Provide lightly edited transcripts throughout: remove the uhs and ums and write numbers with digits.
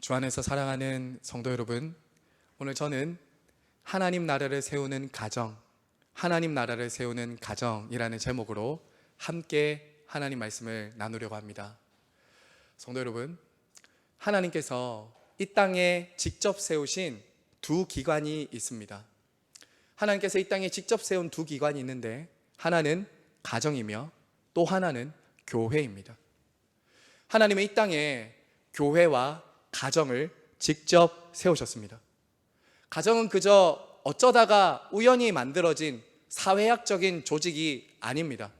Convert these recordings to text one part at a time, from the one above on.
주 안에서 사랑하는 성도 여러분, 오늘 저는 하나님 나라를 세우는 가정, 하나님 나라를 세우는 가정이라는 제목으로 함께 하나님 말씀을 나누려고 합니다. 성도 여러분, 하나님께서 이 땅에 직접 세우신 두 기관이 있습니다. 하나님께서 이 땅에 직접 세운 두 기관이 있는데, 하나는 가정이며 또 하나는 교회입니다. 하나님은 이 땅에 교회와 가정을 직접 세우셨습니다. 가정은 그저 어쩌다가 우연히 만들어진 사회학적인 조직이 아닙니다.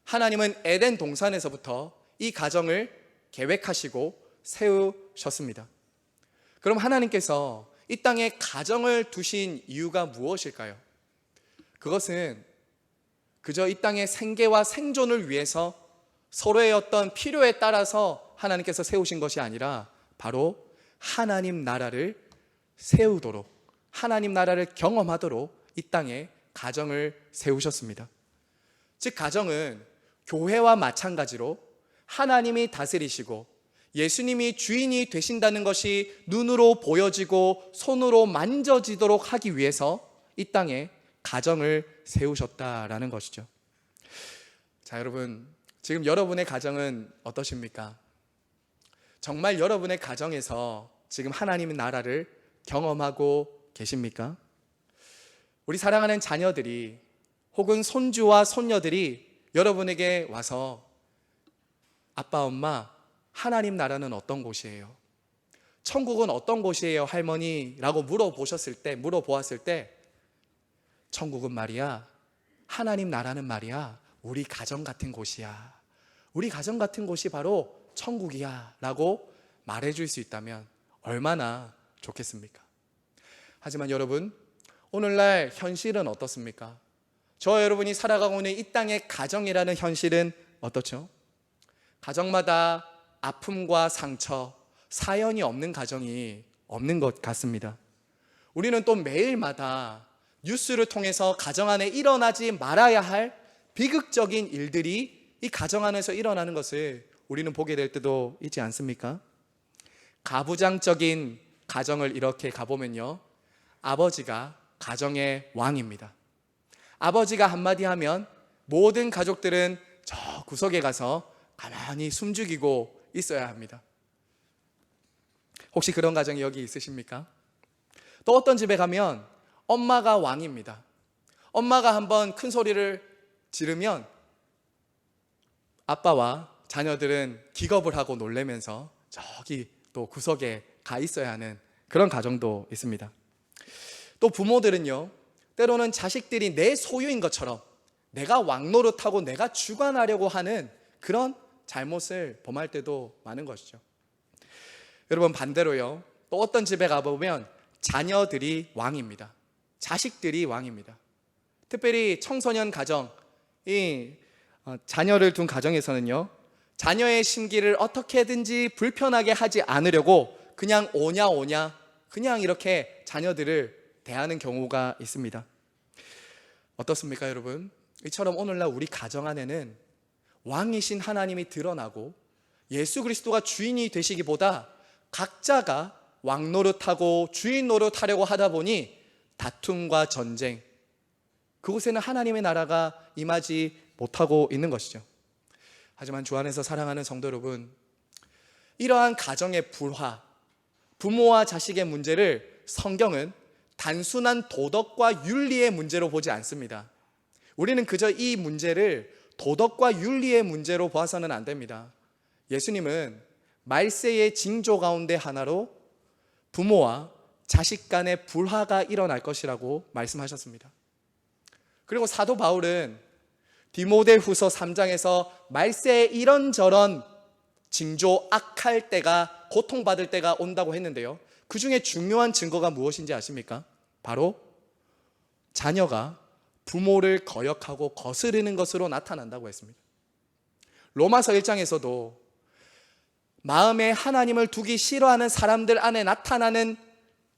하나님은 에덴 동산에서부터 이 가정을 계획하시고 세우셨습니다. 그럼 하나님께서 이 땅에 가정을 두신 이유가 무엇일까요? 그것은 그저 이 땅의 생계와 생존을 위해서 서로의 어떤 필요에 따라서 하나님께서 세우신 것이 아니라 바로 하나님 나라를 세우도록, 하나님 나라를 경험하도록 이 땅에 가정을 세우셨습니다. 즉 가정은 교회와 마찬가지로 하나님이 다스리시고 예수님이 주인이 되신다는 것이 눈으로 보여지고 손으로 만져지도록 하기 위해서 이 땅에 가정을 세우셨다라는 것이죠. 자, 여러분, 지금 여러분의 가정은 어떠십니까? 정말 여러분의 가정에서 지금 하나님의 나라를 경험하고 계십니까? 우리 사랑하는 자녀들이 혹은 손주와 손녀들이 여러분에게 와서 아빠, 엄마, 하나님 나라는 어떤 곳이에요? 천국은 어떤 곳이에요, 할머니? 라고 물어보았을 때 천국은 말이야, 하나님 나라는 말이야, 우리 가정 같은 곳이야. 우리 가정 같은 곳이 바로 천국이야 라고 말해줄 수 있다면 얼마나 좋겠습니까? 하지만 여러분, 오늘날 현실은 어떻습니까? 저와 여러분이 살아가고 있는 이 땅의 가정이라는 현실은 어떻죠? 가정마다 아픔과 상처, 사연이 없는 가정이 없는 것 같습니다. 우리는 또 매일마다 뉴스를 통해서 가정 안에 일어나지 말아야 할 비극적인 일들이 이 가정 안에서 일어나는 것을 우리는 보게 될 때도 있지 않습니까? 가부장적인 가정을 이렇게 가보면요, 아버지가 가정의 왕입니다. 아버지가 한마디 하면 모든 가족들은 저 구석에 가서 가만히 숨죽이고 있어야 합니다. 혹시 그런 가정이 여기 있으십니까? 또 어떤 집에 가면 엄마가 왕입니다. 엄마가 한번 큰 소리를 지르면 아빠와 자녀들은 기겁을 하고 놀래면서 저기 또 구석에 가 있어야 하는 그런 가정도 있습니다. 또 부모들은요, 때로는 자식들이 내 소유인 것처럼 내가 왕노릇하고 내가 주관하려고 하는 그런 잘못을 범할 때도 많은 것이죠. 여러분, 반대로요, 또 어떤 집에 가보면 자녀들이 왕입니다. 자식들이 왕입니다. 특별히 청소년 가정, 자녀를 둔 가정에서는요, 자녀의 심기를 어떻게든지 불편하게 하지 않으려고 그냥 오냐 그냥 이렇게 자녀들을 대하는 경우가 있습니다. 어떻습니까, 여러분? 이처럼 오늘날 우리 가정 안에는 왕이신 하나님이 드러나고 예수 그리스도가 주인이 되시기보다 각자가 왕 노릇하고 주인 노릇하려고 하다 보니 다툼과 전쟁, 그곳에는 하나님의 나라가 임하지 못하고 있는 것이죠. 하지만 주 안에서 사랑하는 성도 여러분, 이러한 가정의 불화, 부모와 자식의 문제를 성경은 단순한 도덕과 윤리의 문제로 보지 않습니다. 우리는 그저 이 문제를 도덕과 윤리의 문제로 봐서는 안 됩니다. 예수님은 말세의 징조 가운데 하나로 부모와 자식 간의 불화가 일어날 것이라고 말씀하셨습니다. 그리고 사도 바울은 디모데후서 3장에서 말세에 이런저런 징조, 악할 때가, 고통받을 때가 온다고 했는데요, 그 중에 중요한 증거가 무엇인지 아십니까? 바로 자녀가 부모를 거역하고 거스르는 것으로 나타난다고 했습니다. 로마서 1장에서도 마음에 하나님을 두기 싫어하는 사람들 안에 나타나는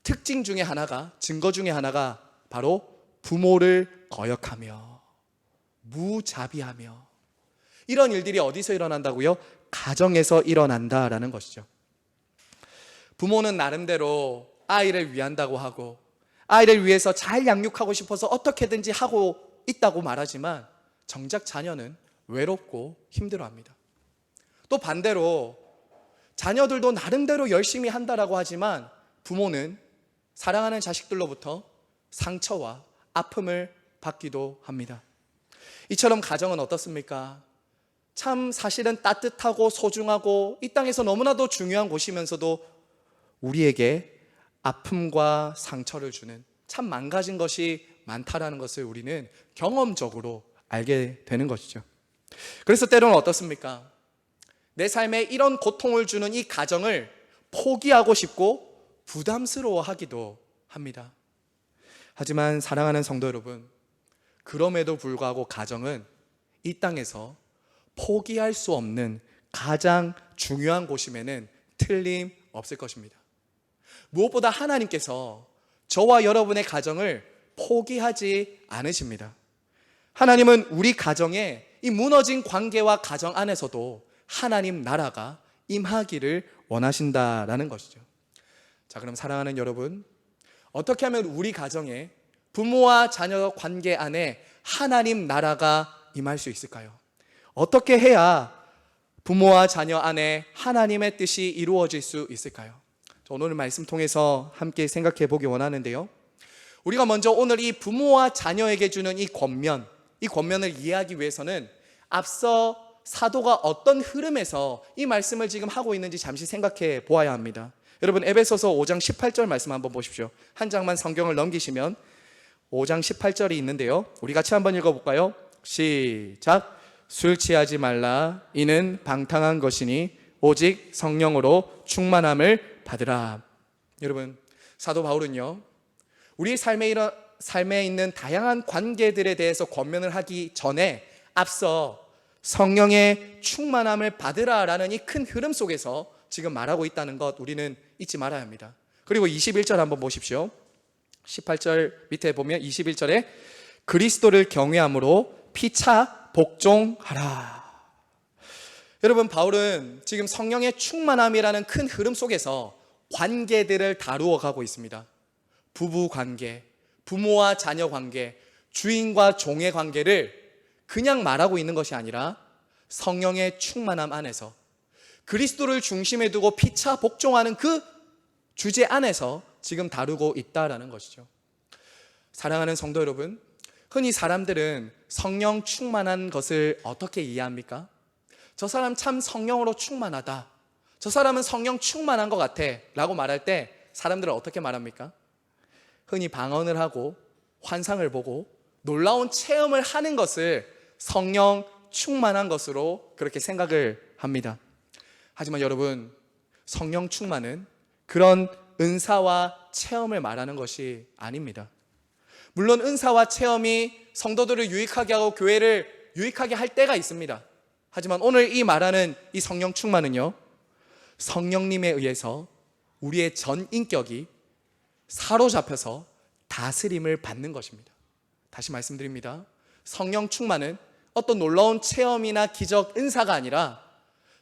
특징 중에 하나가, 증거 중에 하나가 바로 부모를 거역하며 무자비하며, 이런 일들이 어디서 일어난다고요? 가정에서 일어난다라는 것이죠. 부모는 나름대로 아이를 위한다고 하고 아이를 위해서 잘 양육하고 싶어서 어떻게든지 하고 있다고 말하지만 정작 자녀는 외롭고 힘들어합니다. 또 반대로 자녀들도 나름대로 열심히 한다라고 하지만 부모는 사랑하는 자식들로부터 상처와 아픔을 받기도 합니다. 이처럼 가정은 어떻습니까? 참 사실은 따뜻하고 소중하고 이 땅에서 너무나도 중요한 곳이면서도 우리에게 아픔과 상처를 주는 참 망가진 것이 많다라는 것을 우리는 경험적으로 알게 되는 것이죠. 그래서 때로는 어떻습니까? 내 삶에 이런 고통을 주는 이 가정을 포기하고 싶고 부담스러워하기도 합니다. 하지만 사랑하는 성도 여러분, 그럼에도 불구하고 가정은 이 땅에서 포기할 수 없는 가장 중요한 곳임에는 틀림없을 것입니다. 무엇보다 하나님께서 저와 여러분의 가정을 포기하지 않으십니다. 하나님은 우리 가정에 이 무너진 관계와 가정 안에서도 하나님 나라가 임하기를 원하신다라는 것이죠. 자, 그럼 사랑하는 여러분, 어떻게 하면 우리 가정에 부모와 자녀 관계 안에 하나님 나라가 임할 수 있을까요? 어떻게 해야 부모와 자녀 안에 하나님의 뜻이 이루어질 수 있을까요? 오늘 말씀 통해서 함께 생각해 보기 원하는데요. 우리가 먼저 오늘 이 부모와 자녀에게 주는 이 권면을 이해하기 위해서는 앞서 사도가 어떤 흐름에서 이 말씀을 지금 하고 있는지 잠시 생각해 보아야 합니다. 여러분, 에베소서 5장 18절 말씀 한번 보십시오. 한 장만 성경을 넘기시면 5장 18절이 있는데요. 우리 같이 한번 읽어볼까요? 시작. 술 취하지 말라. 이는 방탕한 것이니 오직 성령으로 충만함을 받으라. 여러분, 사도 바울은요, 우리 삶에 있는 다양한 관계들에 대해서 권면을 하기 전에 앞서 성령의 충만함을 받으라라는 이 큰 흐름 속에서 지금 말하고 있다는 것 우리는 잊지 말아야 합니다. 그리고 21절 한번 보십시오. 18절 밑에 보면 21절에 그리스도를 경외함으로 피차 복종하라. 여러분, 바울은 지금 성령의 충만함이라는 큰 흐름 속에서 관계들을 다루어 가고 있습니다. 부부 관계, 부모와 자녀 관계, 주인과 종의 관계를 그냥 말하고 있는 것이 아니라 성령의 충만함 안에서 그리스도를 중심에 두고 피차 복종하는 그 주제 안에서 지금 다루고 있다라는 것이죠. 사랑하는 성도 여러분, 흔히 사람들은 성령 충만한 것을 어떻게 이해합니까? 저 사람 참 성령으로 충만하다, 저 사람은 성령 충만한 것 같아 라고 말할 때 사람들은 어떻게 말합니까? 흔히 방언을 하고 환상을 보고 놀라운 체험을 하는 것을 성령 충만한 것으로 그렇게 생각을 합니다. 하지만 여러분, 성령 충만은 그런 은사와 체험을 말하는 것이 아닙니다. 물론 은사와 체험이 성도들을 유익하게 하고 교회를 유익하게 할 때가 있습니다. 하지만 오늘 이 말하는 이 성령 충만은요, 성령님에 의해서 우리의 전 인격이 사로잡혀서 다스림을 받는 것입니다. 다시 말씀드립니다. 성령 충만은 어떤 놀라운 체험이나 기적, 은사가 아니라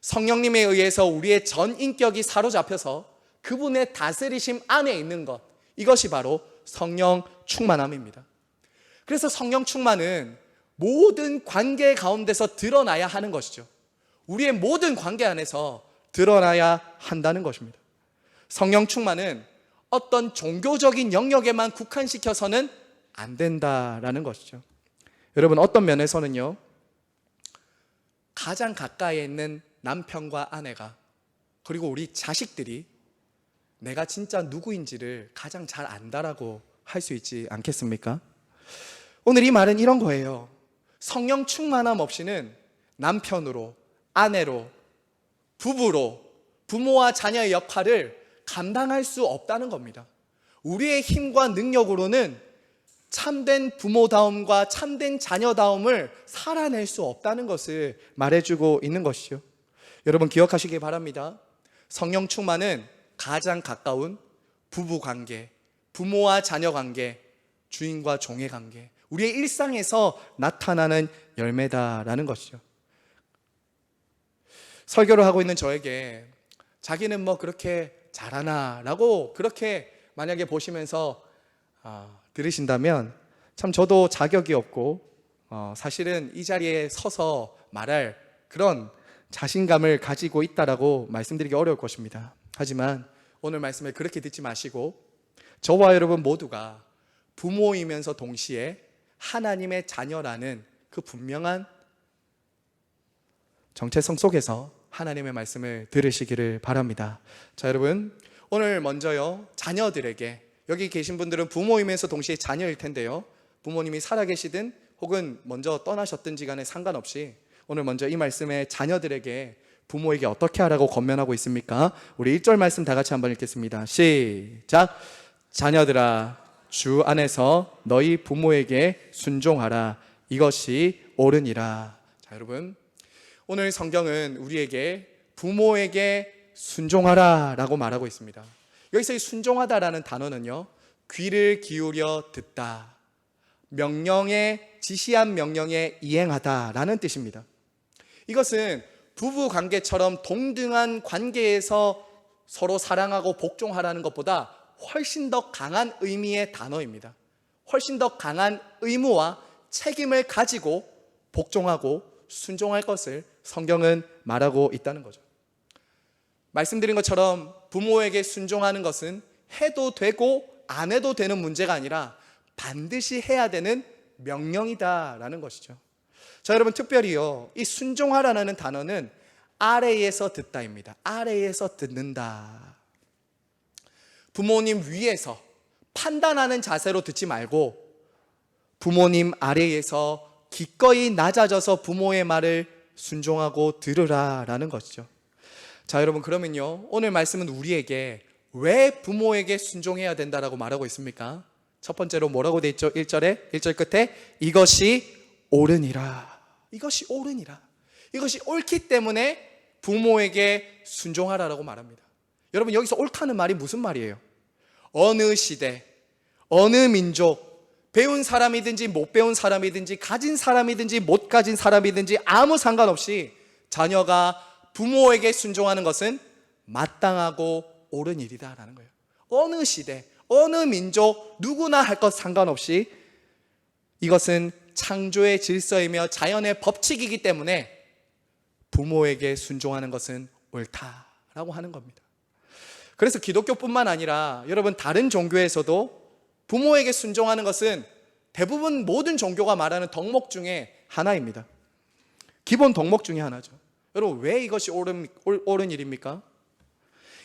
성령님에 의해서 우리의 전 인격이 사로잡혀서 그분의 다스리심 안에 있는 것, 이것이 바로 성령 충만함입니다. 그래서 성령 충만은 모든 관계 가운데서 드러나야 하는 것이죠. 우리의 모든 관계 안에서 드러나야 한다는 것입니다. 성령 충만은 어떤 종교적인 영역에만 국한시켜서는 안 된다라는 것이죠. 여러분, 어떤 면에서는요, 가장 가까이에 있는 남편과 아내가 그리고 우리 자식들이 내가 진짜 누구인지를 가장 잘 안다라고 할 수 있지 않겠습니까? 오늘 이 말은 이런 거예요. 성령 충만함 없이는 남편으로, 아내로, 부부로, 부모와 자녀의 역할을 감당할 수 없다는 겁니다. 우리의 힘과 능력으로는 참된 부모다움과 참된 자녀다움을 살아낼 수 없다는 것을 말해주고 있는 것이죠. 여러분, 기억하시기 바랍니다. 성령 충만은 가장 가까운 부부 관계, 부모와 자녀 관계, 주인과 종의 관계, 우리의 일상에서 나타나는 열매다라는 것이죠. 설교를 하고 있는 저에게 자기는 그렇게 잘하나 라고 그렇게 만약에 보시면서 들으신다면 참 저도 자격이 없고 사실은 이 자리에 서서 말할 그런 자신감을 가지고 있다라고 말씀드리기 어려울 것입니다. 하지만 오늘 말씀을 그렇게 듣지 마시고 저와 여러분 모두가 부모이면서 동시에 하나님의 자녀라는 그 분명한 정체성 속에서 하나님의 말씀을 들으시기를 바랍니다. 자, 여러분, 오늘 먼저요, 자녀들에게, 여기 계신 분들은 부모이면서 동시에 자녀일 텐데요, 부모님이 살아계시든 혹은 먼저 떠나셨든지 간에 상관없이 오늘 먼저 이 말씀에 자녀들에게 부모에게 어떻게 하라고 권면하고 있습니까? 우리 1절 말씀 다 같이 한번 읽겠습니다. 시작. 자녀들아, 주 안에서 너희 부모에게 순종하라. 이것이 옳으니라. 자, 여러분, 오늘 성경은 우리에게 부모에게 순종하라 라고 말하고 있습니다. 여기서 이 순종하다라는 단어는요, 귀를 기울여 듣다, 지시한 명령에 이행하다라는 뜻입니다. 이것은 부부 관계처럼 동등한 관계에서 서로 사랑하고 복종하라는 것보다 훨씬 더 강한 의미의 단어입니다. 훨씬 더 강한 의무와 책임을 가지고 복종하고 순종할 것을 성경은 말하고 있다는 거죠. 말씀드린 것처럼 부모에게 순종하는 것은 해도 되고 안 해도 되는 문제가 아니라 반드시 해야 되는 명령이다라는 것이죠. 자, 여러분, 특별히요, 이 순종하라는 단어는 아래에서 듣다입니다. 아래에서 듣는다. 부모님 위에서 판단하는 자세로 듣지 말고 부모님 아래에서 기꺼이 낮아져서 부모의 말을 순종하고 들으라라는 것이죠. 자, 여러분, 그러면요, 오늘 말씀은 우리에게 왜 부모에게 순종해야 된다라고 말하고 있습니까? 첫 번째로 뭐라고 돼 있죠? 1절 끝에 이것이 옳으니라. 이것이 옳으니라. 이것이 옳기 때문에 부모에게 순종하라라고 말합니다. 여러분, 여기서 옳다는 말이 무슨 말이에요? 어느 시대, 어느 민족, 배운 사람이든지 못 배운 사람이든지 가진 사람이든지 못 가진 사람이든지 아무 상관없이 자녀가 부모에게 순종하는 것은 마땅하고 옳은 일이다라는 거예요. 어느 시대, 어느 민족, 누구나 할 것 상관없이 이것은 창조의 질서이며 자연의 법칙이기 때문에 부모에게 순종하는 것은 옳다라고 하는 겁니다. 그래서 기독교뿐만 아니라 여러분, 다른 종교에서도 부모에게 순종하는 것은 대부분 모든 종교가 말하는 덕목 중에 하나입니다. 기본 덕목 중에 하나죠. 여러분, 왜 이것이 옳은 일입니까?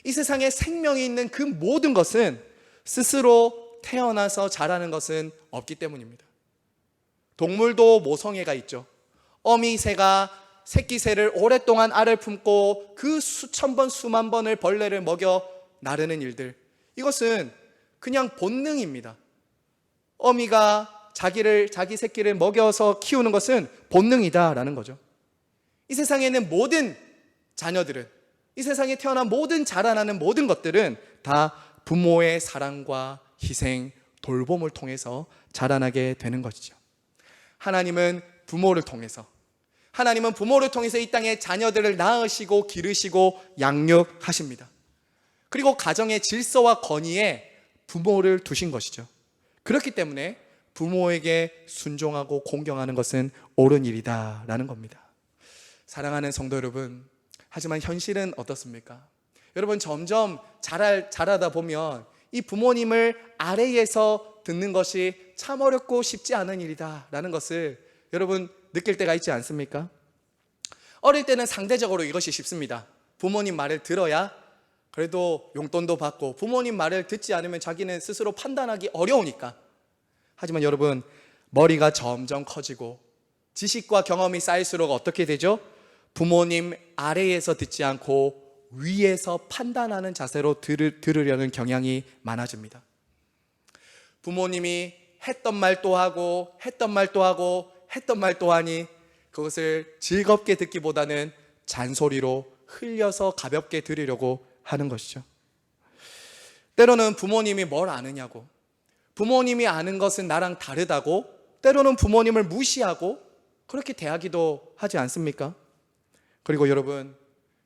이 세상에 생명이 있는 그 모든 것은 스스로 태어나서 자라는 것은 없기 때문입니다. 동물도 모성애가 있죠. 어미새가 새끼새를 오랫동안 알을 품고 그 수천 번 수만 번을 벌레를 먹여 나르는 일들, 이것은 그냥 본능입니다. 어미가 자기 새끼를 먹여서 키우는 것은 본능이다라는 거죠. 이 세상에 있는 모든 자녀들은, 이 세상에 태어난 모든 자라나는 모든 것들은 다 부모의 사랑과 희생, 돌봄을 통해서 자라나게 되는 것이죠. 하나님은 부모를 통해서 이 땅에 자녀들을 낳으시고 기르시고 양육하십니다. 그리고 가정의 질서와 건의에 부모를 두신 것이죠. 그렇기 때문에 부모에게 순종하고 공경하는 것은 옳은 일이다라는 겁니다. 사랑하는 성도 여러분, 하지만 현실은 어떻습니까? 여러분, 점점 자라다 보면 이 부모님을 아래에서 듣는 것이 참 어렵고 쉽지 않은 일이다라는 것을 여러분 느낄 때가 있지 않습니까? 어릴 때는 상대적으로 이것이 쉽습니다. 부모님 말을 들어야 그래도 용돈도 받고, 부모님 말을 듣지 않으면 자기는 스스로 판단하기 어려우니까. 하지만 여러분, 머리가 점점 커지고 지식과 경험이 쌓일수록 어떻게 되죠? 부모님 아래에서 듣지 않고 위에서 판단하는 자세로 들으려는 경향이 많아집니다. 부모님이 했던 말 또 하고 했던 말 또 하고 했던 말 또 하니 그것을 즐겁게 듣기보다는 잔소리로 흘려서 가볍게 들으려고 하는 것이죠. 때로는 부모님이 뭘 아느냐고, 부모님이 아는 것은 나랑 다르다고, 때로는 부모님을 무시하고 그렇게 대하기도 하지 않습니까? 그리고 여러분,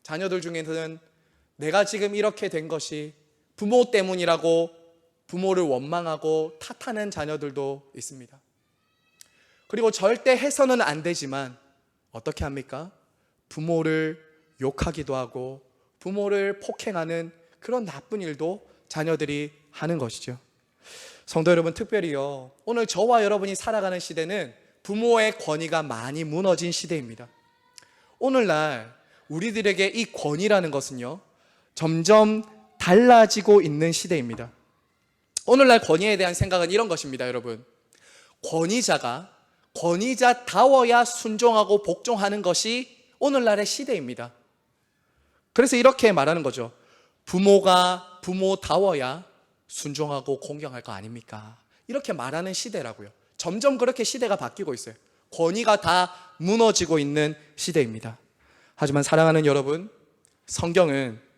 자녀들 중에서는 내가 지금 이렇게 된 것이 부모 때문이라고 부모를 원망하고 탓하는 자녀들도 있습니다. 그리고 절대 해서는 안 되지만 어떻게 합니까? 부모를 욕하기도 하고 부모를 폭행하는 그런 나쁜 일도 자녀들이 하는 것이죠. 성도 여러분, 특별히요, 오늘 저와 여러분이 살아가는 시대는 부모의 권위가 많이 무너진 시대입니다. 오늘날 우리들에게 이 권위라는 것은요, 점점 달라지고 있는 시대입니다. 오늘날 권위에 대한 생각은 이런 것입니다, 여러분. 권위자가 권위자다워야 순종하고 복종하는 것이 오늘날의 시대입니다. 그래서 이렇게 말하는 거죠. 부모가 부모다워야 순종하고 공경할 거 아닙니까? 이렇게 말하는 시대라고요. 점점 그렇게 시대가 바뀌고 있어요. 권위가 다 무너지고 있는 시대입니다. 하지만 사랑하는 여러분, 성경은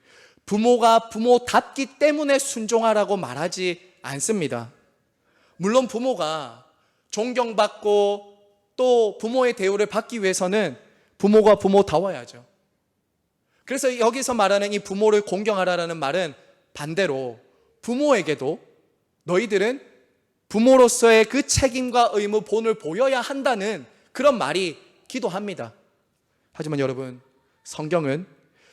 부모가 부모답기 때문에 순종하라고 말하지 않습니다. 물론 부모가 존경받고 또 부모의 대우를 받기 위해서는 부모가 부모다워야죠. 그래서 여기서 말하는 이 부모를 공경하라라는 말은 반대로 부모에게도 너희들은 부모로서의 그 책임과 의무, 본을 보여야 한다는 그런 말이 기도합니다. 하지만 여러분, 성경은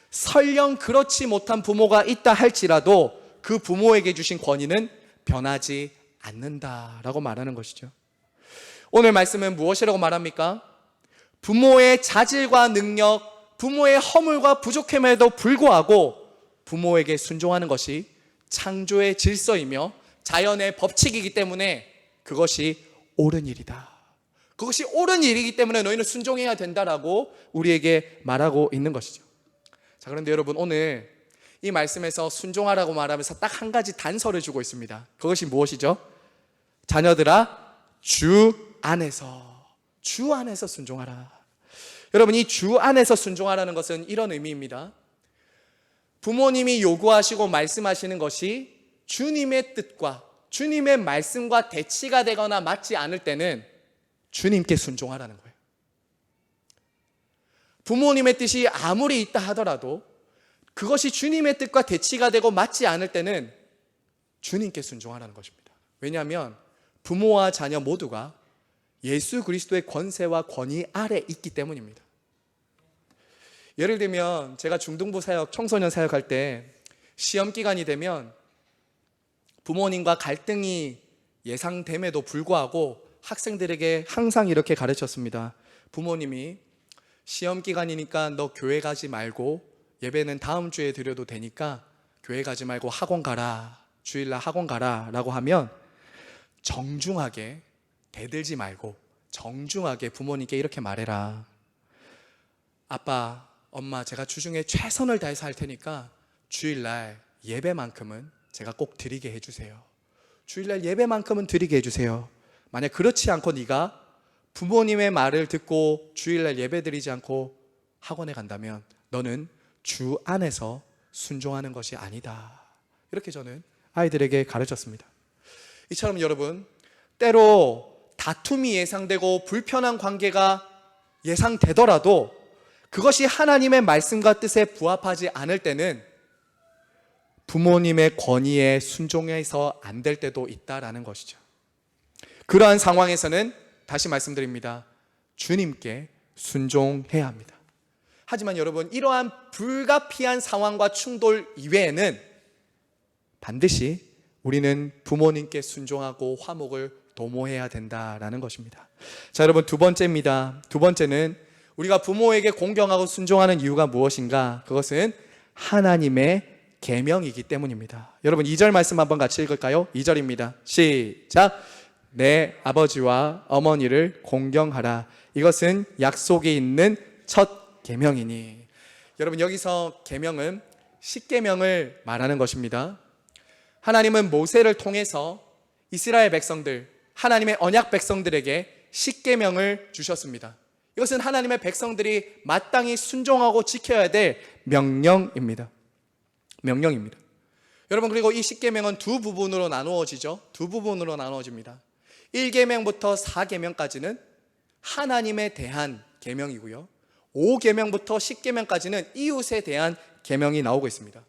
설령 그렇지 못한 부모가 있다 할지라도 그 부모에게 주신 권위는 변하지 않는다라고 말하는 것이죠. 오늘 말씀은 무엇이라고 말합니까? 부모의 자질과 능력, 부모의 허물과 부족함에도 불구하고 부모에게 순종하는 것이 창조의 질서이며 자연의 법칙이기 때문에 그것이 옳은 일이다. 그것이 옳은 일이기 때문에 너희는 순종해야 된다라고 우리에게 말하고 있는 것이죠. 자, 그런데 여러분, 오늘 이 말씀에서 순종하라고 말하면서 딱 한 가지 단서를 주고 있습니다. 그것이 무엇이죠? 자녀들아, 주 안에서 순종하라. 여러분, 이 주 안에서 순종하라는 것은 이런 의미입니다. 부모님이 요구하시고 말씀하시는 것이 주님의 뜻과 주님의 말씀과 대치가 되거나 맞지 않을 때는 주님께 순종하라는 거예요. 부모님의 뜻이 아무리 있다 하더라도 그것이 주님의 뜻과 대치가 되고 맞지 않을 때는 주님께 순종하라는 것입니다. 왜냐하면 부모와 자녀 모두가 예수 그리스도의 권세와 권위 아래 있기 때문입니다. 예를 들면 제가 중등부 사역, 청소년 사역할 때 시험 기간이 되면 부모님과 갈등이 예상됨에도 불구하고 학생들에게 항상 이렇게 가르쳤습니다. 부모님이 시험 기간이니까 너 교회 가지 말고 예배는 다음 주에 드려도 되니까 교회 가지 말고 학원 가라, 주일날 학원 가라 라고 하면 정중하게, 대들지 말고 정중하게 부모님께 이렇게 말해라. 아빠, 엄마, 제가 주중에 최선을 다해서 할 테니까 주일날 예배만큼은 제가 꼭 드리게 해주세요. 주일날 예배만큼은 드리게 해주세요. 만약 그렇지 않고 네가 부모님의 말을 듣고 주일날 예배 드리지 않고 학원에 간다면 너는 주 안에서 순종하는 것이 아니다. 이렇게 저는 아이들에게 가르쳤습니다. 이처럼 여러분, 때로 다툼이 예상되고 불편한 관계가 예상되더라도 그것이 하나님의 말씀과 뜻에 부합하지 않을 때는 부모님의 권위에 순종해서 안 될 때도 있다라는 것이죠. 그러한 상황에서는 다시 말씀드립니다. 주님께 순종해야 합니다. 하지만 여러분, 이러한 불가피한 상황과 충돌 이외에는 반드시 우리는 부모님께 순종하고 화목을 도모해야 된다라는 것입니다. 자, 여러분, 두 번째입니다. 두 번째는 우리가 부모에게 공경하고 순종하는 이유가 무엇인가? 그것은 하나님의 계명이기 때문입니다. 여러분, 2절 말씀 한번 같이 읽을까요? 2절입니다. 시작. 내 아버지와 어머니를 공경하라. 이것은 약속이 있는 첫 계명이니. 여러분, 여기서 계명은 십계명을 말하는 것입니다. 하나님은 모세를 통해서 이스라엘 백성들, 하나님의 언약 백성들에게 십계명을 주셨습니다. 이것은 하나님의 백성들이 마땅히 순종하고 지켜야 될 명령입니다. 여러분, 그리고 이 십계명은 두 부분으로 나누어지죠. 두 부분으로 나누어집니다. 1계명부터 4계명까지는 하나님에 대한 계명이고요, 5계명부터 10계명까지는 이웃에 대한 계명이 나오고 있습니다.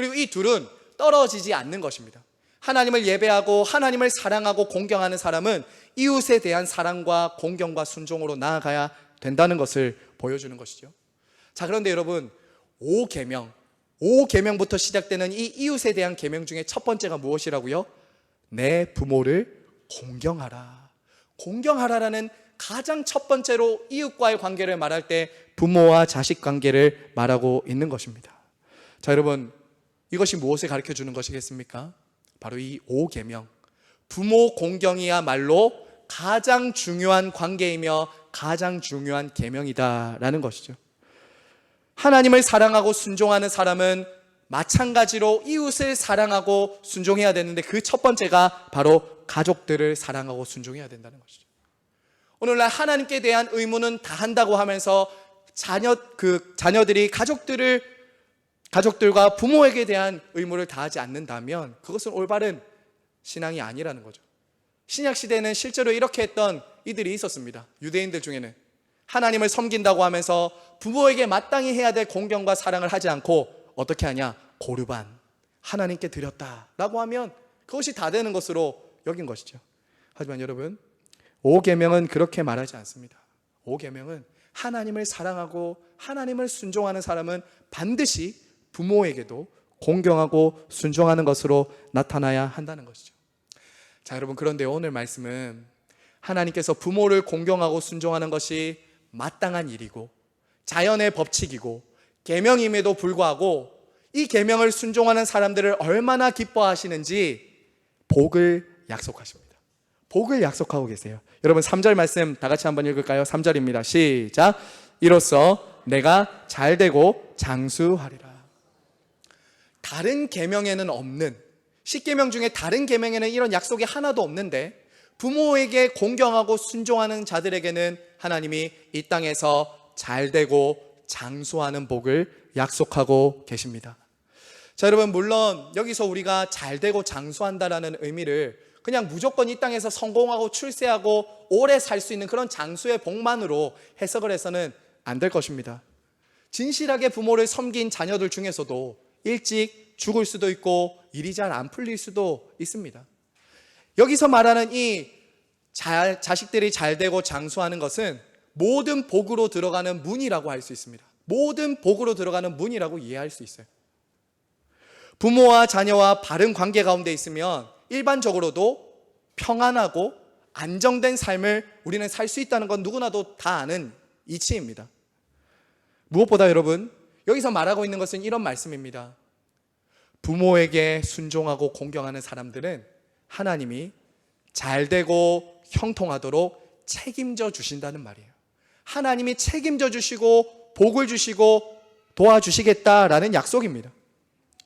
그리고 이 둘은 떨어지지 않는 것입니다. 하나님을 예배하고 하나님을 사랑하고 공경하는 사람은 이웃에 대한 사랑과 공경과 순종으로 나아가야 된다는 것을 보여주는 것이죠. 자, 그런데 여러분, 5계명부터 시작되는 이 이웃에 대한 계명 중에 첫 번째가 무엇이라고요? 내 부모를 공경하라. 공경하라라는 가장 첫 번째로 이웃과의 관계를 말할 때 부모와 자식 관계를 말하고 있는 것입니다. 자, 여러분, 이것이 무엇을 가르쳐 주는 것이겠습니까? 바로 이 5계명, 부모 공경이야말로 가장 중요한 관계이며 가장 중요한 계명이다라는 것이죠. 하나님을 사랑하고 순종하는 사람은 마찬가지로 이웃을 사랑하고 순종해야 되는데 그 첫 번째가 바로 가족들을 사랑하고 순종해야 된다는 것이죠. 오늘날 하나님께 대한 의무는 다 한다고 하면서 자녀들이 가족들과 부모에게 대한 의무를 다하지 않는다면 그것은 올바른 신앙이 아니라는 거죠. 신약 시대에는 실제로 이렇게 했던 이들이 있었습니다. 유대인들 중에는 하나님을 섬긴다고 하면서 부모에게 마땅히 해야 될 공경과 사랑을 하지 않고 어떻게 하냐? 고르반, 하나님께 드렸다라고 하면 그것이 다 되는 것으로 여긴 것이죠. 하지만 여러분, 5계명은 그렇게 말하지 않습니다. 5계명은 하나님을 사랑하고 하나님을 순종하는 사람은 반드시 부모에게도 공경하고 순종하는 것으로 나타나야 한다는 것이죠. 자, 여러분, 그런데 오늘 말씀은 하나님께서 부모를 공경하고 순종하는 것이 마땅한 일이고 자연의 법칙이고 계명임에도 불구하고 이 계명을 순종하는 사람들을 얼마나 기뻐하시는지 복을 약속하십니다. 복을 약속하고 계세요. 여러분, 3절 말씀 다 같이 한번 읽을까요? 3절입니다. 시작. 이로써 내가 잘되고 장수하리라. 다른 계명에는 없는, 10계명 중에 다른 계명에는 이런 약속이 하나도 없는데 부모에게 공경하고 순종하는 자들에게는 하나님이 이 땅에서 잘되고 장수하는 복을 약속하고 계십니다. 자, 여러분, 물론 여기서 우리가 잘되고 장수한다라는 의미를 그냥 무조건 이 땅에서 성공하고 출세하고 오래 살 수 있는 그런 장수의 복만으로 해석을 해서는 안 될 것입니다. 진실하게 부모를 섬긴 자녀들 중에서도 일찍 죽을 수도 있고 일이 잘 안 풀릴 수도 있습니다. 여기서 말하는 이 자식들이 잘되고 장수하는 것은 모든 복으로 들어가는 문이라고 할 수 있습니다. 모든 복으로 들어가는 문이라고 이해할 수 있어요. 부모와 자녀와 바른 관계 가운데 있으면 일반적으로도 평안하고 안정된 삶을 우리는 살 수 있다는 건 누구나도 다 아는 이치입니다. 무엇보다 여러분, 여기서 말하고 있는 것은 이런 말씀입니다. 부모에게 순종하고 공경하는 사람들은 하나님이 잘되고 형통하도록 책임져 주신다는 말이에요. 하나님이 책임져 주시고 복을 주시고 도와주시겠다라는 약속입니다.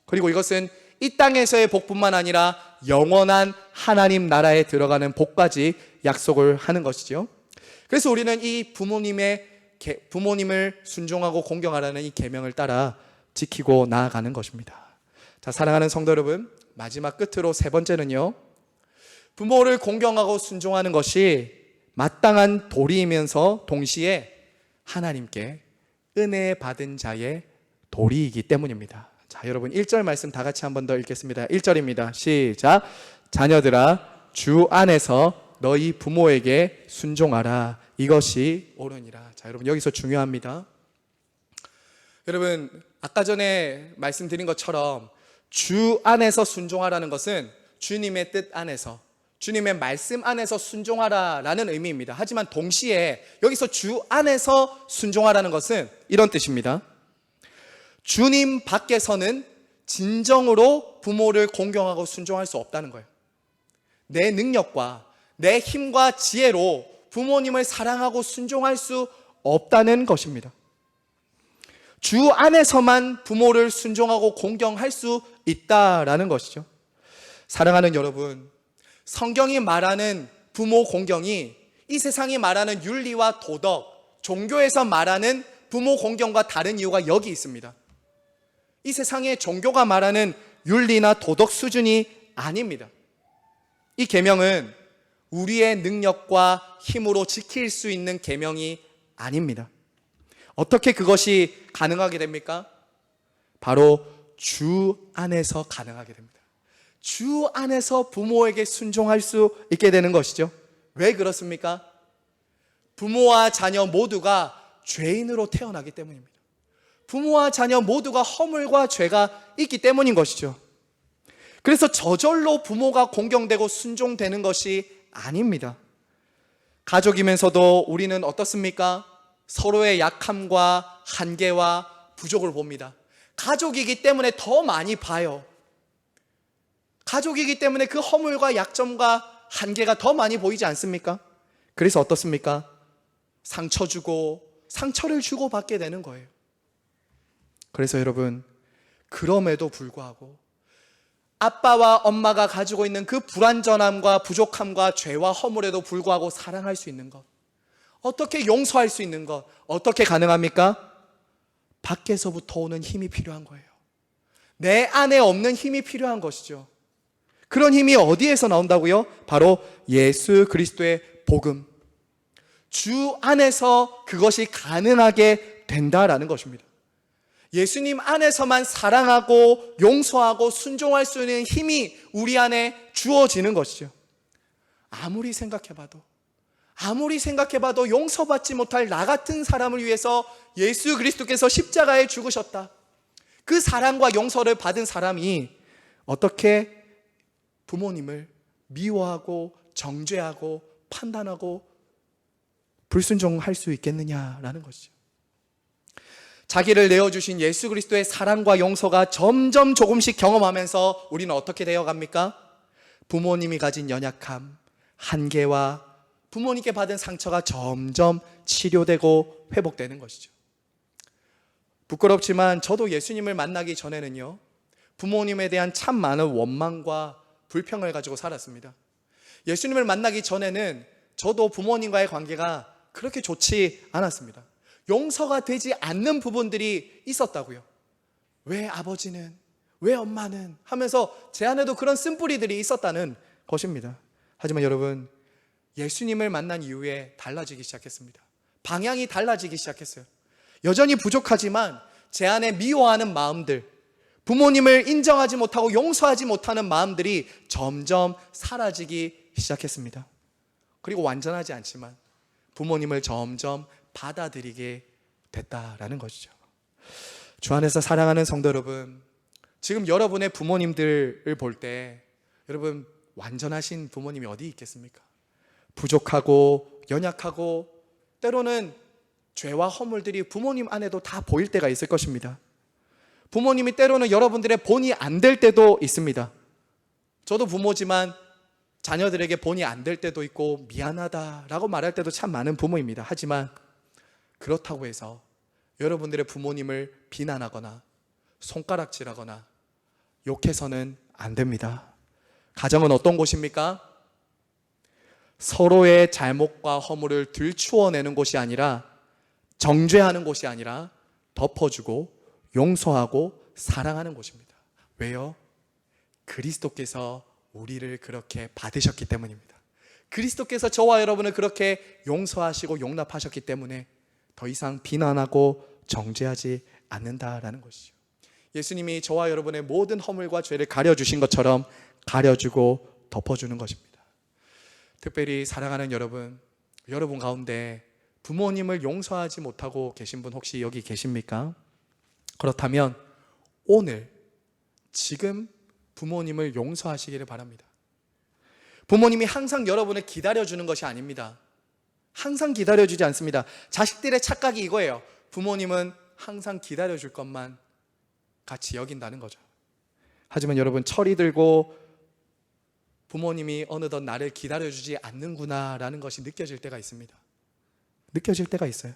그리고 이것은 이 땅에서의 복뿐만 아니라 영원한 하나님 나라에 들어가는 복까지 약속을 하는 것이죠. 그래서 우리는 이 부모님을 순종하고 공경하라는 이 계명을 따라 지키고 나아가는 것입니다. 자, 사랑하는 성도 여러분, 마지막 끝으로 세 번째는요, 부모를 공경하고 순종하는 것이 마땅한 도리이면서 동시에 하나님께 은혜 받은 자의 도리이기 때문입니다. 자, 여러분, 1절 말씀 다 같이 한 번 더 읽겠습니다. 1절입니다. 시작. 자녀들아, 주 안에서 너희 부모에게 순종하라. 이것이 옳으니라. 자, 여러분, 여기서 중요합니다. 여러분, 아까 전에 말씀드린 것처럼 주 안에서 순종하라는 것은 주님의 뜻 안에서, 주님의 말씀 안에서 순종하라라는 의미입니다. 하지만 동시에 여기서 주 안에서 순종하라는 것은 이런 뜻입니다. 주님 밖에서는 진정으로 부모를 공경하고 순종할 수 없다는 거예요. 내 능력과 내 힘과 지혜로 부모님을 사랑하고 순종할 수 없다는 것입니다. 주 안에서만 부모를 순종하고 공경할 수 있다라는 것이죠. 사랑하는 여러분, 성경이 말하는 부모 공경이 이 세상이 말하는 윤리와 도덕, 종교에서 말하는 부모 공경과 다른 이유가 여기 있습니다. 이 세상의 종교가 말하는 윤리나 도덕 수준이 아닙니다. 이 계명은 우리의 능력과 힘으로 지킬 수 있는 계명이 아닙니다. 어떻게 그것이 가능하게 됩니까? 바로 주 안에서 가능하게 됩니다. 주 안에서 부모에게 순종할 수 있게 되는 것이죠. 왜 그렇습니까? 부모와 자녀 모두가 죄인으로 태어나기 때문입니다. 부모와 자녀 모두가 허물과 죄가 있기 때문인 것이죠. 그래서 저절로 부모가 공경되고 순종되는 것이 아닙니다. 가족이면서도 우리는 어떻습니까? 서로의 약함과 한계와 부족을 봅니다. 가족이기 때문에 더 많이 봐요. 가족이기 때문에 그 허물과 약점과 한계가 더 많이 보이지 않습니까? 그래서 어떻습니까? 상처 주고 상처를 주고 받게 되는 거예요. 그래서 여러분, 그럼에도 불구하고 아빠와 엄마가 가지고 있는 그 불완전함과 부족함과 죄와 허물에도 불구하고 사랑할 수 있는 것, 어떻게 용서할 수 있는 것, 어떻게 가능합니까? 밖에서부터 오는 힘이 필요한 거예요. 내 안에 없는 힘이 필요한 것이죠. 그런 힘이 어디에서 나온다고요? 바로 예수 그리스도의 복음, 주 안에서 그것이 가능하게 된다라는 것입니다. 예수님 안에서만 사랑하고 용서하고 순종할 수 있는 힘이 우리 안에 주어지는 것이죠. 아무리 생각해봐도 용서받지 못할 나 같은 사람을 위해서 예수 그리스도께서 십자가에 죽으셨다. 그 사랑과 용서를 받은 사람이 어떻게 부모님을 미워하고 정죄하고 판단하고 불순종할 수 있겠느냐라는 것이죠. 자기를 내어주신 예수 그리스도의 사랑과 용서가 점점 조금씩 경험하면서 우리는 어떻게 되어갑니까? 부모님이 가진 연약함, 한계와 부모님께 받은 상처가 점점 치료되고 회복되는 것이죠. 부끄럽지만 저도 예수님을 만나기 전에는요, 부모님에 대한 참 많은 원망과 불평을 가지고 살았습니다. 예수님을 만나기 전에는 저도 부모님과의 관계가 그렇게 좋지 않았습니다. 용서가 되지 않는 부분들이 있었다고요. 왜 아버지는, 왜 엄마는 하면서 제 안에도 그런 쓴뿌리들이 있었다는 것입니다. 하지만 여러분, 예수님을 만난 이후에 달라지기 시작했습니다. 방향이 달라지기 시작했어요. 여전히 부족하지만 제 안에 미워하는 마음들, 부모님을 인정하지 못하고 용서하지 못하는 마음들이 점점 사라지기 시작했습니다. 그리고 완전하지 않지만 부모님을 점점 받아들이게 됐다라는 것이죠. 주 안에서 사랑하는 성도 여러분, 지금 여러분의 부모님들을 볼 때 여러분, 완전하신 부모님이 어디 있겠습니까? 부족하고 연약하고 때로는 죄와 허물들이 부모님 안에도 다 보일 때가 있을 것입니다. 부모님이 때로는 여러분들의 본이 안 될 때도 있습니다. 저도 부모지만 자녀들에게 본이 안 될 때도 있고 미안하다라고 말할 때도 참 많은 부모입니다. 하지만 그렇다고 해서 여러분들의 부모님을 비난하거나 손가락질하거나 욕해서는 안 됩니다. 가정은 어떤 곳입니까? 서로의 잘못과 허물을 들추어내는 곳이 아니라, 정죄하는 곳이 아니라 덮어주고 용서하고 사랑하는 곳입니다. 왜요? 그리스도께서 우리를 그렇게 받으셨기 때문입니다. 그리스도께서 저와 여러분을 그렇게 용서하시고 용납하셨기 때문에 더 이상 비난하고 정죄하지 않는다라는 것이죠. 예수님이 저와 여러분의 모든 허물과 죄를 가려주신 것처럼 가려주고 덮어주는 것입니다. 특별히 사랑하는 여러분, 여러분 가운데 부모님을 용서하지 못하고 계신 분 혹시 여기 계십니까? 그렇다면 오늘 지금 부모님을 용서하시기를 바랍니다. 부모님이 항상 여러분을 기다려주는 것이 아닙니다. 항상 기다려주지 않습니다. 자식들의 착각이 이거예요. 부모님은 항상 기다려줄 것만 같이 여긴다는 거죠. 하지만 여러분, 철이 들고 부모님이 어느덧 나를 기다려주지 않는구나라는 것이 느껴질 때가 있습니다. 느껴질 때가 있어요.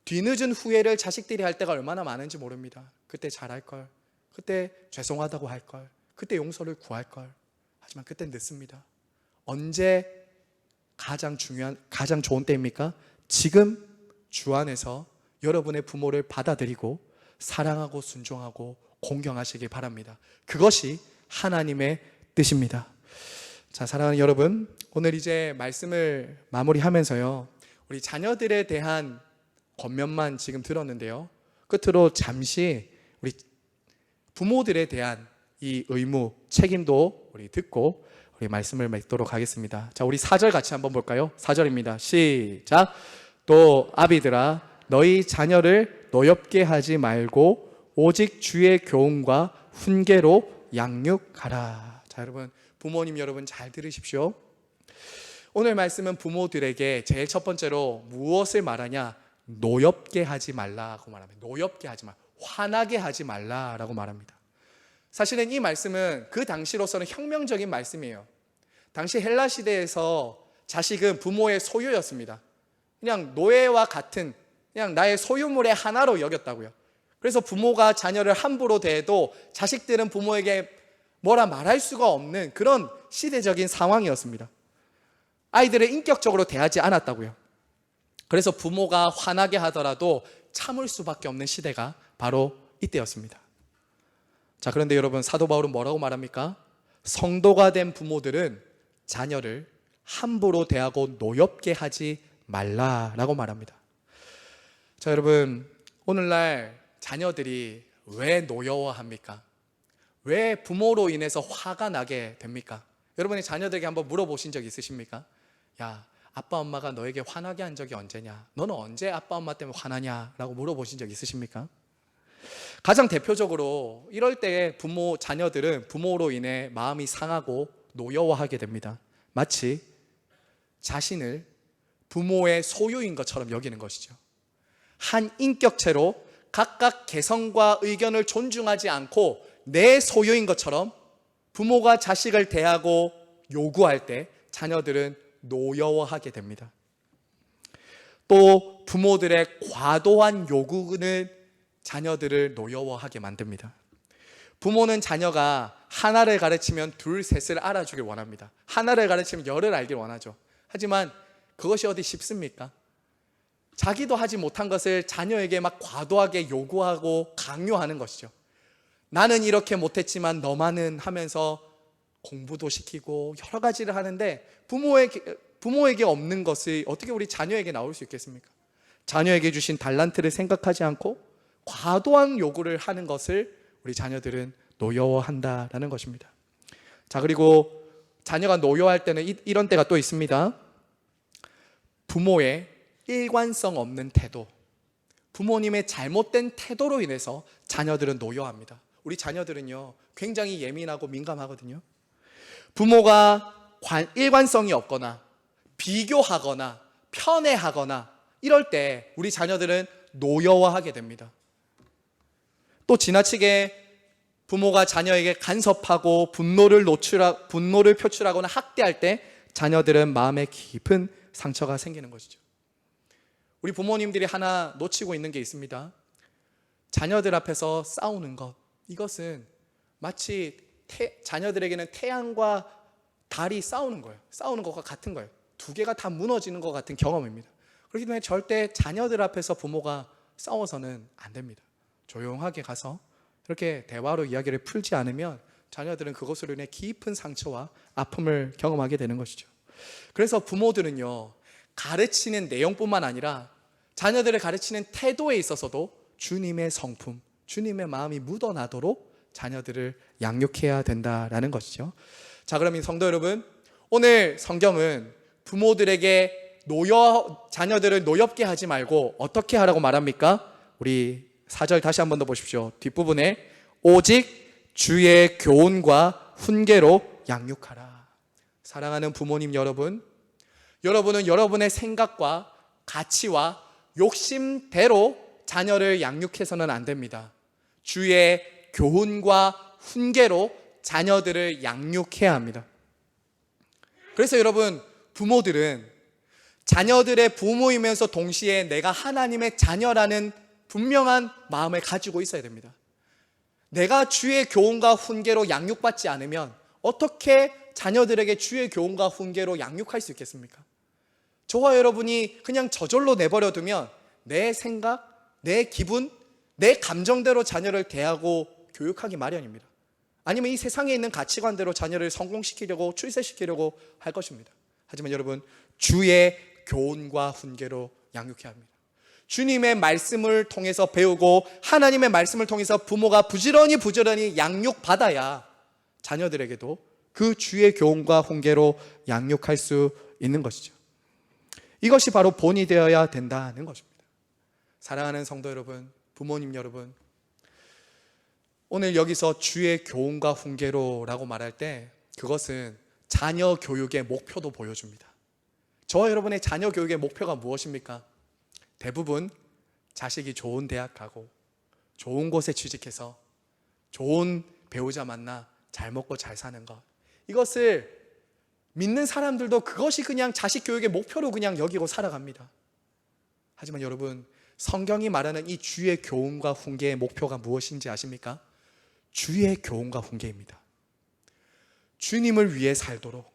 뒤늦은 후회를 자식들이 할 때가 얼마나 많은지 모릅니다. 그때 잘할걸, 그때 죄송하다고 할걸, 그때 용서를 구할걸. 하지만 그땐 늦습니다. 언제 가장 좋은 때입니까? 지금 주 안에서 여러분의 부모를 받아들이고 사랑하고 순종하고 공경하시기 바랍니다. 그것이 하나님의 뜻입니다. 자, 사랑하는 여러분, 오늘 이제 말씀을 마무리하면서요, 우리 자녀들에 대한 권면만 지금 들었는데요, 끝으로 잠시 우리 부모들에 대한 이 의무, 책임도 우리 듣고 우리 말씀을 맺도록 하겠습니다. 자, 우리 4절 같이 한번 볼까요? 4절입니다. 시작. 또 아비들아 너희 자녀를 노엽게 하지 말고 오직 주의 교훈과 훈계로 양육하라. 자, 여러분, 부모님 여러분 잘 들으십시오. 오늘 말씀은 부모들에게 제일 첫 번째로 무엇을 말하냐? 노엽게 하지 말라고 말합니다. 노엽게 하지 말, 화나게 하지 말라라고 말합니다. 사실은 이 말씀은 그 당시로서는 혁명적인 말씀이에요. 당시 헬라 시대에서 자식은 부모의 소유였습니다. 그냥 노예와 같은 그냥 나의 소유물의 하나로 여겼다고요. 그래서 부모가 자녀를 함부로 대해도 자식들은 부모에게 뭐라 말할 수가 없는 그런 시대적인 상황이었습니다. 아이들을 인격적으로 대하지 않았다고요. 그래서 부모가 화나게 하더라도 참을 수밖에 없는 시대가 바로 이때였습니다. 자, 그런데 여러분, 사도 바울은 뭐라고 말합니까? 성도가 된 부모들은 자녀를 함부로 대하고 노엽게 하지 말라라고 말합니다. 자, 여러분, 오늘날 자녀들이 왜 노여워합니까? 왜 부모로 인해서 화가 나게 됩니까? 여러분이 자녀들에게 한번 물어보신 적 있으십니까? 야, 아빠 엄마가 너에게 화나게 한 적이 언제냐? 너는 언제 아빠 엄마 때문에 화나냐? 라고 물어보신 적 있으십니까? 가장 대표적으로 이럴 때 자녀들은 부모로 인해 마음이 상하고 노여워하게 됩니다. 마치 자신을 부모의 소유인 것처럼 여기는 것이죠. 한 인격체로 각각 개성과 의견을 존중하지 않고 내 소유인 것처럼 부모가 자식을 대하고 요구할 때 자녀들은 노여워하게 됩니다. 또 부모들의 과도한 요구는 자녀들을 노여워하게 만듭니다. 부모는 자녀가 하나를 가르치면 둘, 셋을 알아주길 원합니다. 하나를 가르치면 열을 알길 원하죠. 하지만 그것이 어디 쉽습니까? 자기도 하지 못한 것을 자녀에게 막 과도하게 요구하고 강요하는 것이죠. 나는 이렇게 못했지만 너만은 하면서 공부도 시키고 여러 가지를 하는데 부모에게 없는 것이 어떻게 우리 자녀에게 나올 수 있겠습니까? 자녀에게 주신 달란트를 생각하지 않고 과도한 요구를 하는 것을 우리 자녀들은 노여워한다라는 것입니다. 자, 그리고 자녀가 노여워할 때는 이런 때가 또 있습니다. 부모의 일관성 없는 태도, 부모님의 잘못된 태도로 인해서 자녀들은 노여워합니다. 우리 자녀들은요 굉장히 예민하고 민감하거든요. 부모가 일관성이 없거나 비교하거나 편애하거나 이럴 때 우리 자녀들은 노여워하게 됩니다. 또 지나치게 부모가 자녀에게 간섭하고 분노를 표출하거나 학대할 때 자녀들은 마음에 깊은 상처가 생기는 것이죠. 우리 부모님들이 하나 놓치고 있는 게 있습니다. 자녀들 앞에서 싸우는 것, 이것은 마치 자녀들에게는 태양과 달이 싸우는 거예요. 싸우는 것과 같은 거예요. 두 개가 다 무너지는 것 같은 경험입니다. 그렇기 때문에 절대 자녀들 앞에서 부모가 싸워서는 안 됩니다. 조용하게 가서 이렇게 대화로 이야기를 풀지 않으면 자녀들은 그것으로 인해 깊은 상처와 아픔을 경험하게 되는 것이죠. 그래서 부모들은요 가르치는 내용뿐만 아니라 자녀들을 가르치는 태도에 있어서도 주님의 성품, 주님의 마음이 묻어나도록 자녀들을 양육해야 된다라는 것이죠. 자, 그러면 성도 여러분, 오늘 성경은 부모들에게 자녀들을 노엽게 하지 말고 어떻게 하라고 말합니까? 우리 4절 다시 한 번 더 보십시오. 뒷부분에 오직 주의 교훈과 훈계로 양육하라. 사랑하는 부모님 여러분, 여러분은 여러분의 생각과 가치와 욕심대로 자녀를 양육해서는 안 됩니다. 주의 교훈과 훈계로 자녀들을 양육해야 합니다. 그래서 여러분, 부모들은 자녀들의 부모이면서 동시에 내가 하나님의 자녀라는 분명한 마음을 가지고 있어야 됩니다. 내가 주의 교훈과 훈계로 양육받지 않으면 어떻게 자녀들에게 주의 교훈과 훈계로 양육할 수 있겠습니까? 저와 여러분이 그냥 저절로 내버려 두면 내 생각, 내 기분, 내 감정대로 자녀를 대하고 교육하기 마련입니다. 아니면 이 세상에 있는 가치관대로 자녀를 성공시키려고 출세시키려고 할 것입니다. 하지만 여러분, 주의 교훈과 훈계로 양육해야 합니다. 주님의 말씀을 통해서 배우고 하나님의 말씀을 통해서 부모가 부지런히 양육받아야 자녀들에게도 그 주의 교훈과 훈계로 양육할 수 있는 것이죠. 이것이 바로 본이 되어야 된다는 것입니다. 사랑하는 성도 여러분, 부모님 여러분, 오늘 여기서 주의 교훈과 훈계로라고 말할 때 그것은 자녀 교육의 목표도 보여줍니다. 저와 여러분의 자녀 교육의 목표가 무엇입니까? 대부분 자식이 좋은 대학 가고 좋은 곳에 취직해서 좋은 배우자 만나 잘 먹고 잘 사는 것, 이것을 믿는 사람들도 그것이 그냥 자식 교육의 목표로 그냥 여기고 살아갑니다. 하지만 여러분, 성경이 말하는 이 주의 교훈과 훈계의 목표가 무엇인지 아십니까? 주의 교훈과 훈계입니다. 주님을 위해 살도록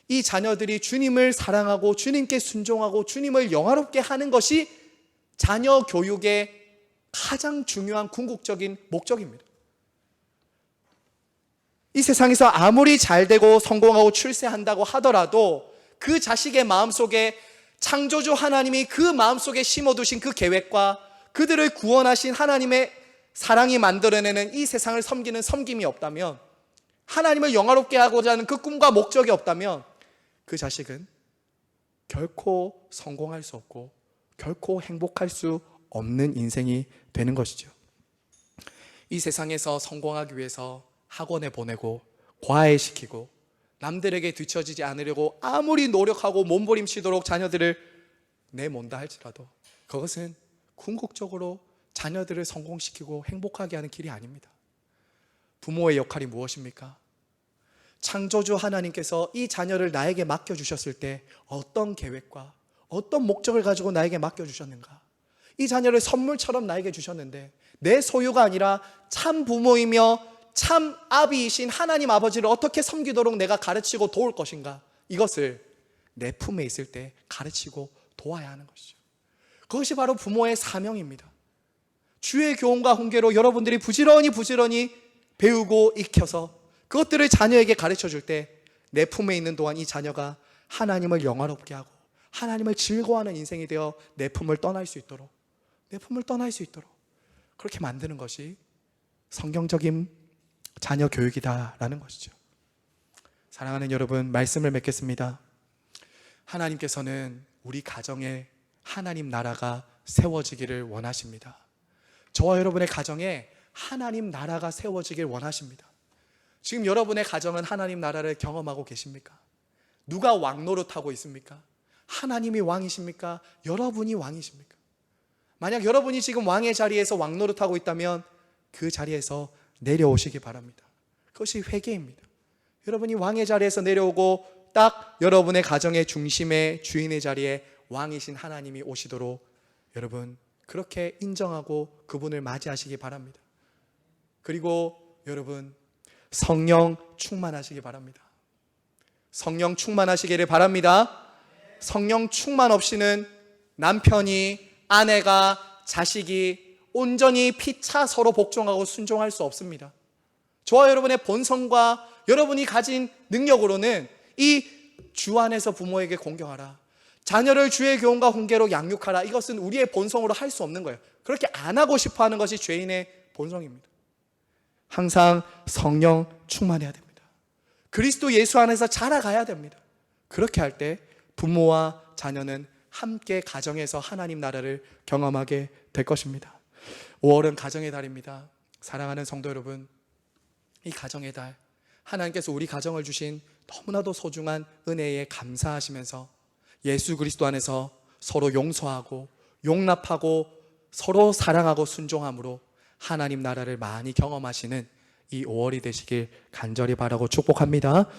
이 자녀들이 주님을 사랑하고 주님께 순종하고 주님을 영화롭게 하는 것이 자녀 교육의 가장 중요한 궁극적인 목적입니다. 이 세상에서 아무리 잘되고 성공하고 출세한다고 하더라도 그 자식의 마음속에 창조주 하나님이 그 마음속에 심어두신 그 계획과 그들을 구원하신 하나님의 사랑이 만들어내는 이 세상을 섬기는 섬김이 없다면, 하나님을 영화롭게 하고자 하는 그 꿈과 목적이 없다면 그 자식은 결코 성공할 수 없고 결코 행복할 수 없는 인생이 되는 것이죠. 이 세상에서 성공하기 위해서 학원에 보내고 과외시키고 남들에게 뒤처지지 않으려고 아무리 노력하고 몸부림치도록 자녀들을 내몬다 할지라도 그것은 궁극적으로 자녀들을 성공시키고 행복하게 하는 길이 아닙니다. 부모의 역할이 무엇입니까? 창조주 하나님께서 이 자녀를 나에게 맡겨주셨을 때 어떤 계획과 어떤 목적을 가지고 나에게 맡겨주셨는가? 이 자녀를 선물처럼 나에게 주셨는데 내 소유가 아니라 참 부모이며 참 아비이신 하나님 아버지를 어떻게 섬기도록 내가 가르치고 도울 것인가? 이것을 내 품에 있을 때 가르치고 도와야 하는 것이죠. 그것이 바로 부모의 사명입니다. 주의 교훈과 훈계로 여러분들이 부지런히 배우고 익혀서 그것들을 자녀에게 가르쳐 줄 때 내 품에 있는 동안 이 자녀가 하나님을 영화롭게 하고 하나님을 즐거워하는 인생이 되어 내 품을 떠날 수 있도록 그렇게 만드는 것이 성경적인 자녀 교육이다라는 것이죠. 사랑하는 여러분, 말씀을 맺겠습니다. 하나님께서는 우리 가정에 하나님 나라가 세워지기를 원하십니다. 저와 여러분의 가정에 하나님 나라가 세워지길 원하십니다. 지금 여러분의 가정은 하나님 나라를 경험하고 계십니까? 누가 왕 노릇하고 있습니까? 하나님이 왕이십니까? 여러분이 왕이십니까? 만약 여러분이 지금 왕의 자리에서 왕 노릇하고 있다면 그 자리에서 내려오시기 바랍니다. 그것이 회개입니다. 여러분이 왕의 자리에서 내려오고 딱 여러분의 가정의 중심의 주인의 자리에 왕이신 하나님이 오시도록 여러분 그렇게 인정하고 그분을 맞이하시기 바랍니다. 그리고 여러분 성령 충만하시기 바랍니다. 성령 충만하시기를 바랍니다. 성령 충만 없이는 남편이, 아내가, 자식이 온전히 피차 서로 복종하고 순종할 수 없습니다. 저와 여러분의 본성과 여러분이 가진 능력으로는 이 주 안에서 부모에게 공경하라, 자녀를 주의 교훈과 훈계로 양육하라, 이것은 우리의 본성으로 할 수 없는 거예요. 그렇게 안 하고 싶어 하는 것이 죄인의 본성입니다. 항상 성령 충만해야 됩니다. 그리스도 예수 안에서 자라가야 됩니다. 그렇게 할 때 부모와 자녀는 함께 가정에서 하나님 나라를 경험하게 될 것입니다. 5월은 가정의 달입니다. 사랑하는 성도 여러분, 이 가정의 달, 하나님께서 우리 가정을 주신 너무나도 소중한 은혜에 감사하시면서 예수 그리스도 안에서 서로 용서하고 용납하고 서로 사랑하고 순종함으로 하나님 나라를 많이 경험하시는 이 5월이 되시길 간절히 바라고 축복합니다.